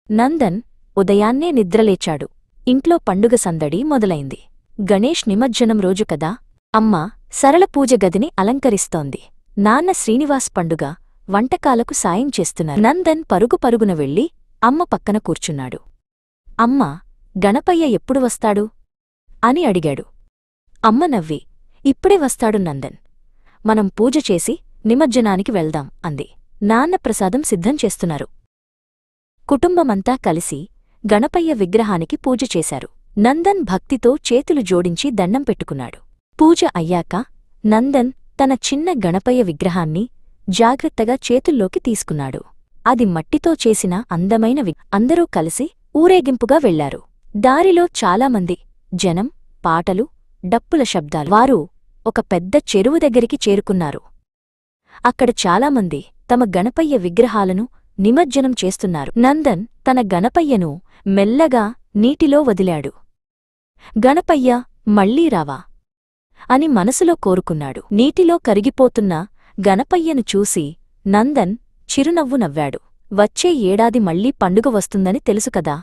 నందన్ ఉదయాన్నే నిద్రలేచాడు. ఇంట్లో పండుగ సందడి మొదలైంది. గణేష్ నిమజ్జనం రోజు కదా. అమ్మ సరళ పూజ గదిని అలంకరిస్తోంది. నాన్న శ్రీనివాస్ పండుగ వంటకాలకు సాయం చేస్తున్నారు. నందన్ పరుగు పరుగున వెళ్ళి అమ్మ పక్కన కూర్చున్నాడు. అమ్మా, గణపయ్య ఎప్పుడు వస్తాడు అని అడిగాడు. అమ్మ నవ్వి, ఇప్పుడే వస్తాడు నందన్. మనం పూజ చేసి నిమజ్జనానికి వెళ్దాం అంది. నాన్న ప్రసాదం సిద్ధం చేస్తున్నారు. కుటుంబమంతా కలిసి గణపయ్య విగ్రహానికి పూజ చేశారు. నందన్ భక్తితో చేతులు జోడించి దండం పెట్టుకున్నాడు. పూజ అయ్యాక నందన్ తన చిన్న గణపయ్య విగ్రహాన్ని జాగ్రత్తగా చేతుల్లోకి తీసుకున్నాడు. అది మట్టితో చేసిన అందమైన అందరూ కలిసి ఊరేగింపుగా వెళ్లారు. దారిలో చాలామంది జనం, పాటలు, డప్పుల శబ్దాలు. వారు ఒక పెద్ద చెరువు దగ్గరికి చేరుకున్నారు. అక్కడ చాలామంది తమ గణపయ్య విగ్రహాలను నిమజ్జనం చేస్తున్నారు. నందన్ తన గణపయ్యను మెల్లగా నీటిలో వదిలాడు. గణపయ్య మళ్ళీ రావా అని మనసులో కోరుకున్నాడు. నీటిలో కరిగిపోతున్న గణపయ్యను చూసి నందన్ చిరునవ్వు నవ్వాడు. వచ్చే ఏడాది మళ్లీ పండుగ వస్తుందని తెలుసుకదా.